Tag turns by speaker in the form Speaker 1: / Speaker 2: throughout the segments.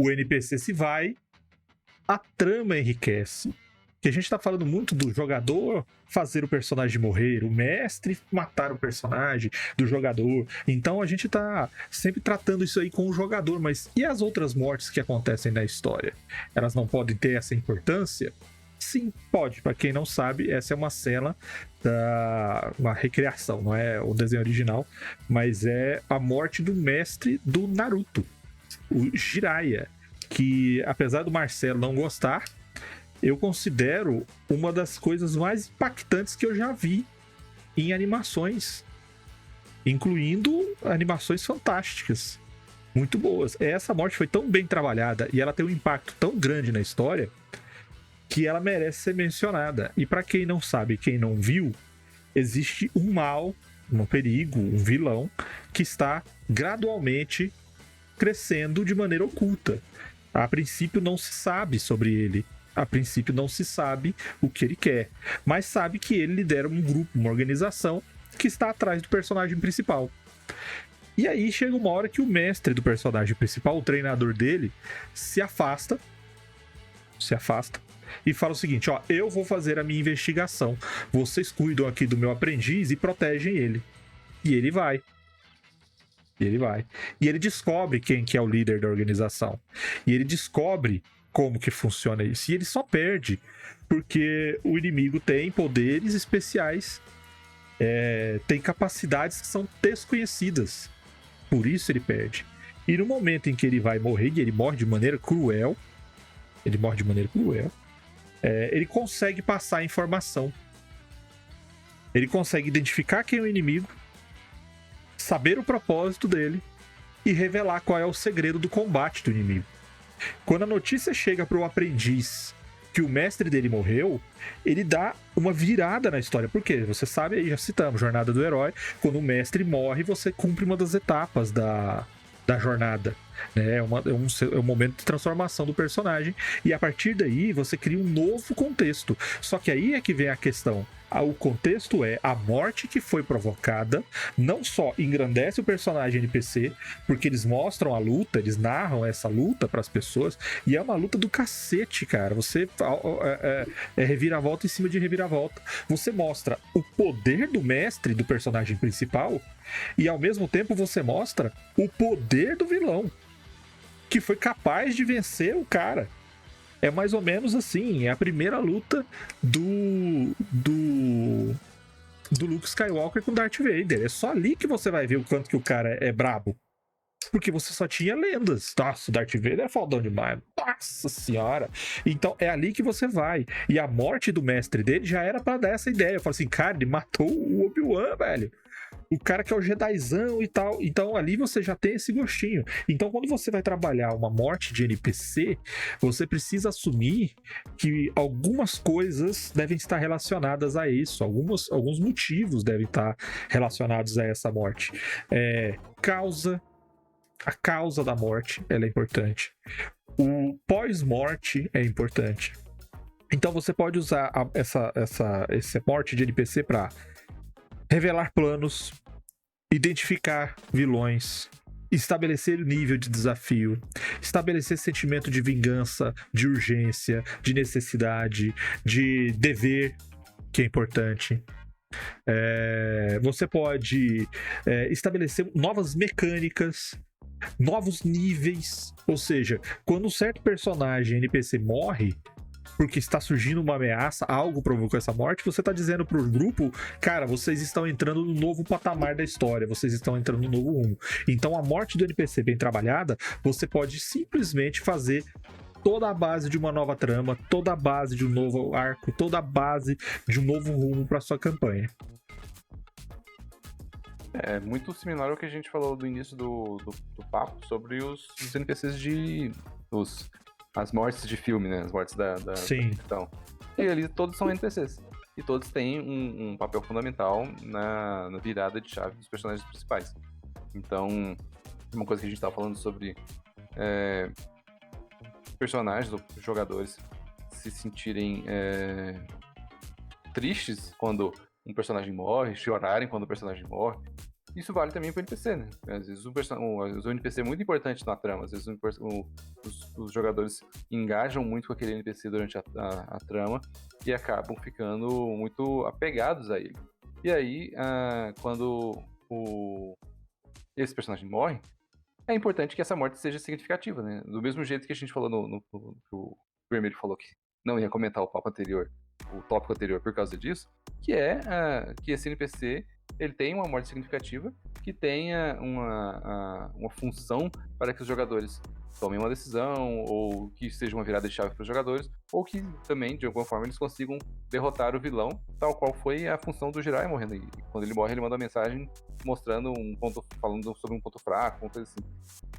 Speaker 1: o NPC se vai, a trama enriquece. Que a gente tá falando muito do jogador fazer o personagem morrer, o mestre matar o personagem do jogador. Então a gente tá sempre tratando isso aí com o jogador, mas e as outras mortes que acontecem na história? Elas não podem ter essa importância? Sim, pode. Para quem não sabe, essa é uma cena uma recriação, não é o desenho original, mas é a morte do mestre do Naruto, o Jiraiya, que apesar do Marcelo não gostar, eu considero uma das coisas mais impactantes que eu já vi em animações, incluindo animações fantásticas, muito boas. Essa morte foi tão bem trabalhada e ela tem um impacto tão grande na história que ela merece ser mencionada. E para quem não sabe, quem não viu, existe um mal, um perigo, um vilão que está gradualmente crescendo de maneira oculta. A princípio não se sabe sobre ele. A princípio não se sabe o que ele quer, mas sabe que ele lidera um grupo, uma organização que está atrás do personagem principal. E aí chega uma hora que o mestre do personagem principal, o treinador dele, se afasta e fala o seguinte: ó, eu vou fazer a minha investigação, vocês cuidam aqui do meu aprendiz e protegem ele. E ele vai. E ele descobre quem que é o líder da organização. E ele descobre como que funciona isso. E ele só perde porque o inimigo tem poderes especiais, tem capacidades que são desconhecidas. Por isso ele perde. E no momento em que ele vai morrer, e ele morre de maneira cruel, ele consegue passar a informação. Ele consegue identificar quem é o inimigo, saber o propósito dele e revelar qual é o segredo do combate do inimigo. Quando a notícia chega para o aprendiz que o mestre dele morreu, ele dá uma virada na história. Por quê? Você sabe, aí já citamos, Jornada do Herói. Quando o mestre morre, você cumpre uma das etapas da jornada. É um momento de transformação do personagem. E a partir daí, você cria um novo contexto. Só que aí é que vem a questão. O contexto é a morte que foi provocada, não só engrandece o personagem NPC, porque eles mostram a luta, eles narram essa luta para as pessoas, e é uma luta do cacete, cara. Você é reviravolta em cima de reviravolta. Você mostra o poder do mestre do personagem principal, e ao mesmo tempo você mostra o poder do vilão, que foi capaz de vencer o cara. É mais ou menos assim, é a primeira luta do Luke Skywalker com Darth Vader. É só ali que você vai ver o quanto que o cara é brabo. Porque você só tinha lendas. Nossa, o Darth Vader é fodão demais. Nossa senhora. Então é ali que você vai. E a morte do mestre dele já era pra dar essa ideia. Eu falo assim, cara, ele matou o Obi-Wan, velho. O cara que é o Jedizão e tal. Então ali você já tem esse gostinho. Então quando você vai trabalhar uma morte de NPC, você precisa assumir que algumas coisas devem estar relacionadas a isso. Alguns motivos devem estar relacionados a essa morte. A causa da morte, ela é importante. O pós-morte é importante. Então você pode usar essa morte de NPC para revelar planos, identificar vilões, estabelecer nível de desafio, estabelecer sentimento de vingança, de urgência, de necessidade, de dever, que é importante. Você pode estabelecer novas mecânicas, novos níveis. Ou seja, quando um certo personagem NPC morre porque está surgindo uma ameaça, algo provocou essa morte, você está dizendo pro grupo, cara, vocês estão entrando no novo patamar da história, vocês estão entrando no novo rumo. Então a morte do NPC bem trabalhada, você pode simplesmente fazer toda a base de uma nova trama, toda a base de um novo arco, toda a base de um novo rumo para sua campanha.
Speaker 2: É muito similar ao que a gente falou do início do papo sobre os NPCs as mortes de filme, né? As mortes da ficção. E ali todos são NPCs. E todos têm um papel fundamental na virada de chave dos personagens principais. Então, uma coisa que a gente estava falando sobre personagens ou jogadores se sentirem tristes quando um personagem morre, chorarem quando o personagem morre. Isso vale também pro NPC, né? Às vezes o NPC é muito importante na trama, às vezes os jogadores engajam muito com aquele NPC durante a trama e acabam ficando muito apegados a ele. E aí, quando esse personagem morre, é importante que essa morte seja significativa, né? Do mesmo jeito que a gente falou que o Vermelho falou que não ia comentar o tópico anterior por causa disso, que é que esse NPC ele tem uma morte significativa, que tenha uma função para que os jogadores tomem uma decisão, ou que seja uma virada de chave para os jogadores, ou que também, de alguma forma, eles consigam derrotar o vilão, tal qual foi a função do Jiraiya morrendo. E quando ele morre, ele manda uma mensagem mostrando falando sobre um ponto fraco, uma coisa assim.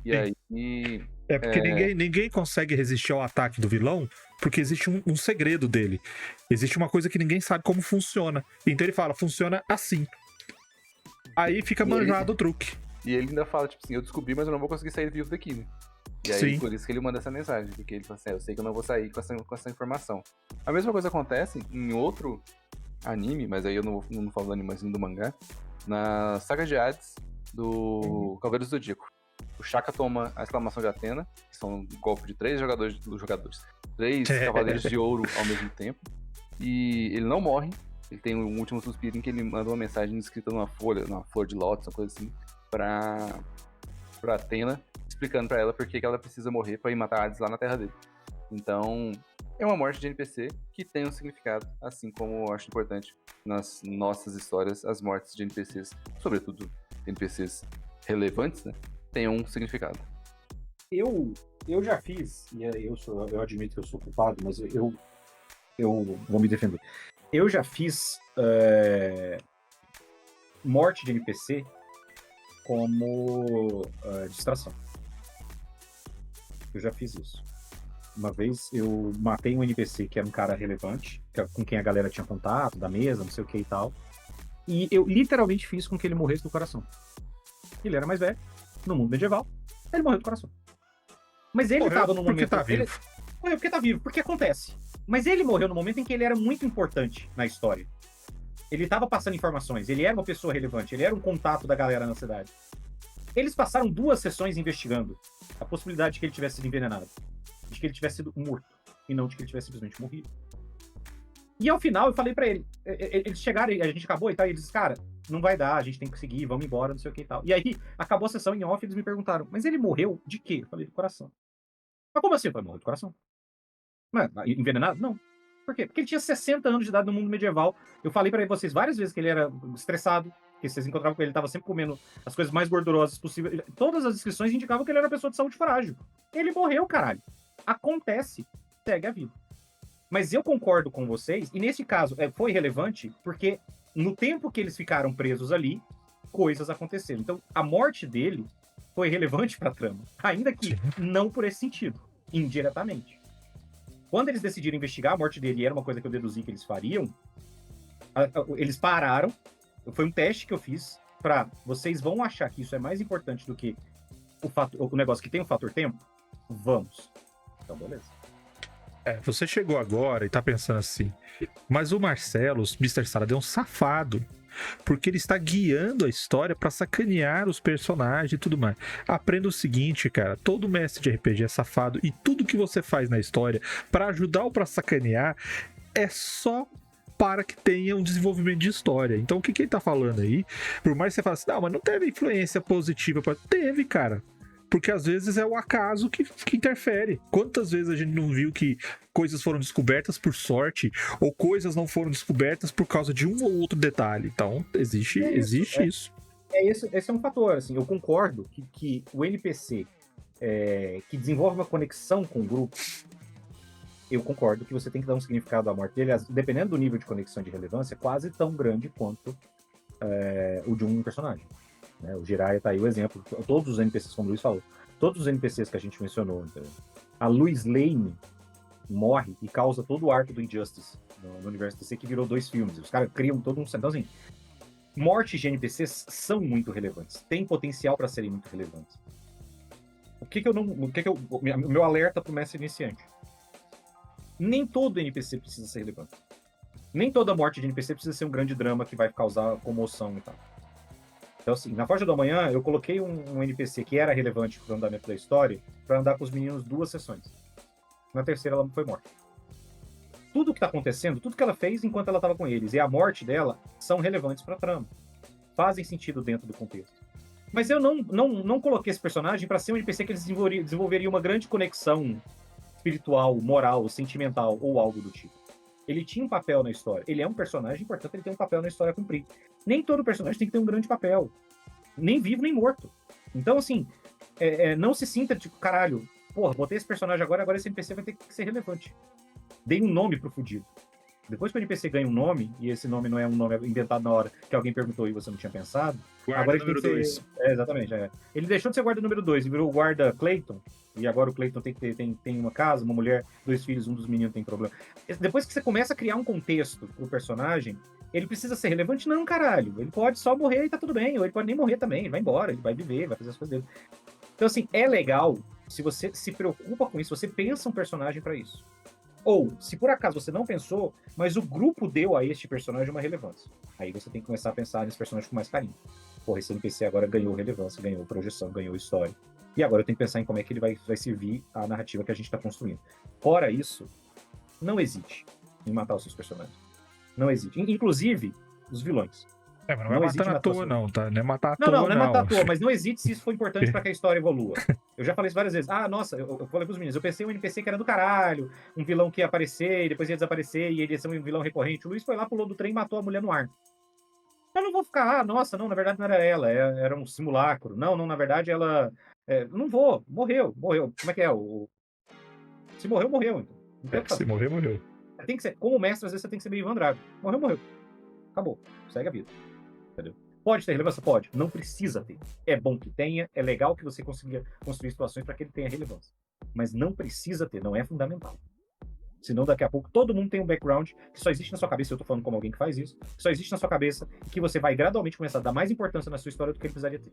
Speaker 2: E
Speaker 1: Sim.
Speaker 2: aí...
Speaker 1: porque ninguém consegue resistir ao ataque do vilão, porque existe um segredo dele. Existe uma coisa que ninguém sabe como funciona. Então ele fala, funciona assim. Aí fica manjado o truque.
Speaker 2: E ele ainda fala, tipo assim, eu descobri, mas eu não vou conseguir sair vivo daqui, né? E aí, Sim. Por isso que ele manda essa mensagem, porque ele fala assim, eu sei que eu não vou sair com essa informação. A mesma coisa acontece em outro anime, mas aí eu não falo do anime, mas do mangá, na saga de Hades do Cavaleiros do Zodíaco. O Shaka toma a exclamação de Athena, que são um golpe de 3 três cavaleiros de ouro ao mesmo tempo, e ele não morre. Ele tem um último suspiro em que ele manda uma mensagem escrita numa flor de lótus, uma coisa assim, pra Athena, explicando pra ela por que ela precisa morrer pra ir matar Hades lá na terra dele. Então, é uma morte de NPC que tem um significado, assim como eu acho importante nas nossas histórias, as mortes de NPCs, sobretudo NPCs relevantes, né, tenham um significado.
Speaker 3: Eu já fiz, e eu admito que eu sou culpado, mas eu vou me defender. Eu já fiz morte de NPC como distração. Eu já fiz isso. Uma vez eu matei um NPC que era um cara relevante, com quem a galera tinha contato, da mesa, não sei o que e tal. E eu literalmente fiz com que ele morresse do coração. Ele era mais velho, no mundo medieval, ele morreu do coração. Mas ele tava no momento...
Speaker 1: Porque tá vivo.
Speaker 3: Morreu porque tá vivo, porque acontece. Mas ele morreu no momento em que ele era muito importante na história. Ele tava passando informações, ele era uma pessoa relevante, ele era um contato da galera na cidade. Eles passaram 2 sessões investigando a possibilidade de que ele tivesse sido envenenado, de que ele tivesse sido morto, e não de que ele tivesse simplesmente morrido. E ao final eu falei pra ele, eles chegaram, a gente acabou e tal, e eles disseram, cara, não vai dar, a gente tem que seguir, vamos embora, não sei o que e tal. E aí, acabou a sessão em off, eles me perguntaram, mas ele morreu de quê? Eu falei, do coração. Mas como assim? Eu falei, morreu do coração. Mas, envenenado? Não. Por quê? Porque ele tinha 60 anos de idade no mundo medieval. Eu falei pra vocês várias vezes que ele era estressado, que vocês encontravam com ele, ele tava sempre comendo as coisas mais gordurosas possíveis. Todas as descrições indicavam que ele era uma pessoa de saúde frágil. Ele morreu, caralho. Acontece. Segue a vida. Mas eu concordo com vocês, e nesse caso foi relevante, porque no tempo que eles ficaram presos ali, coisas aconteceram. Então, a morte dele foi relevante pra trama. Ainda que não por esse sentido, indiretamente. Quando eles decidiram investigar a morte dele, e era uma coisa que eu deduzi que eles fariam, eles pararam, foi um teste que eu fiz pra vocês vão achar que isso é mais importante do que o negócio que tem o fator tempo? Vamos. Então, beleza.
Speaker 1: Você chegou agora e tá pensando assim, mas o Marcelo, o Mr. Salad, é um safado. Porque ele está guiando a história pra sacanear os personagens e tudo mais. Aprenda o seguinte, cara, todo mestre de RPG é safado e tudo que você faz na história pra ajudar ou pra sacanear é só para que tenha um desenvolvimento de história. Então o que ele tá falando aí, por mais que você fale assim, não, mas não teve influência positiva, teve, cara. Porque às vezes é o acaso que interfere. Quantas vezes a gente não viu que coisas foram descobertas por sorte, ou coisas não foram descobertas por causa de um ou outro detalhe. Então, existe isso.
Speaker 3: Esse é um fator, assim, eu concordo que o NPC que desenvolve uma conexão com o grupo, eu concordo que você tem que dar um significado à morte dele, dependendo do nível de conexão de relevância, quase tão grande quanto o de um personagem. Né? O Jiraiya tá aí o exemplo. Todos os NPCs, como o Luiz falou, todos os NPCs que a gente mencionou. Então, a Lois Lane morre e causa todo o arco do Injustice no universo DC, que virou 2 filmes. Os caras criam todo um... Então, assim, mortes de NPCs são muito relevantes. Tem potencial para serem muito relevantes. O meu alerta pro mestre iniciante. Nem todo NPC precisa ser relevante. Nem toda morte de NPC precisa ser um grande drama que vai causar comoção e tal. Então, assim, na Forja do Amanhã, eu coloquei um NPC que era relevante pro andamento da história pra andar com os meninos 2 sessões. Na terceira, ela foi morta. Tudo que tá acontecendo, tudo que ela fez enquanto ela tava com eles e a morte dela são relevantes pra trama. Fazem sentido dentro do contexto. Mas eu não coloquei esse personagem pra ser um NPC que eles desenvolveriam uma grande conexão espiritual, moral, sentimental ou algo do tipo. Ele tinha um papel na história. Ele é um personagem, portanto, ele tem um papel na história a cumprir. Nem todo personagem tem que ter um grande papel. Nem vivo, nem morto. Então, assim, não se sinta tipo, caralho, porra, botei esse personagem agora esse NPC vai ter que ser relevante. Dei um nome pro fudido. Depois que o NPC ganha um nome, e esse nome não é um nome inventado na hora que alguém perguntou e você não tinha pensado,
Speaker 1: Guarda
Speaker 3: agora
Speaker 1: número
Speaker 3: ele tem que ser... exatamente. Ele deixou de ser guarda número 2 e virou o guarda Clayton. E agora o Clayton tem uma casa, uma mulher, 2 filhos, um dos meninos tem problema. Depois que você começa a criar um contexto pro personagem, ele precisa ser relevante? Não, caralho. Ele pode só morrer e tá tudo bem. Ou ele pode nem morrer também. Ele vai embora, ele vai viver, vai fazer as coisas dele. Então, assim, é legal se você se preocupa com isso, você pensa um personagem pra isso. Ou, se por acaso você não pensou, mas o grupo deu a este personagem uma relevância. Aí você tem que começar a pensar nesse personagem com mais carinho. Porra, esse NPC agora ganhou relevância, ganhou projeção, ganhou história. E agora eu tenho que pensar em como é que ele vai servir a narrativa que a gente tá construindo. Fora isso, não hesite em matar os seus personagens. Não hesite. Inclusive, os vilões.
Speaker 1: Mas não é matar à toa, não, tá? Não é matar à toa,
Speaker 3: não é matar à toa, mas não hesite se isso for importante pra que a história evolua. Eu já falei isso várias vezes. Ah, nossa, eu falei pros meninos, eu pensei um NPC que era do caralho, um vilão que ia aparecer e depois ia desaparecer e ele ia ser um vilão recorrente. O Luiz foi lá, pulou do trem e matou a mulher no ar. Eu não vou ficar, nossa, não, na verdade não era ela, era um simulacro. Não, na verdade ela... não vou, morreu. Como é que é? Se morreu, morreu. Então.
Speaker 1: Se morrer, morreu.
Speaker 3: Tem que ser, como mestre, às vezes você tem que ser meio Ivan Drago. Morreu. Acabou. Segue a vida. Entendeu? Pode ter relevância? Pode. Não precisa ter. É bom que tenha, é legal que você consiga construir situações para que ele tenha relevância. Mas não precisa ter, não é fundamental. Senão daqui a pouco todo mundo tem um background que só existe na sua cabeça, eu tô falando como alguém que faz isso, que só existe na sua cabeça e que você vai gradualmente começar a dar mais importância na sua história do que ele precisaria ter.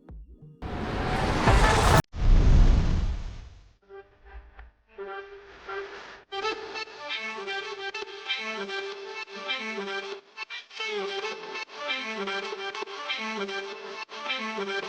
Speaker 4: Thank you.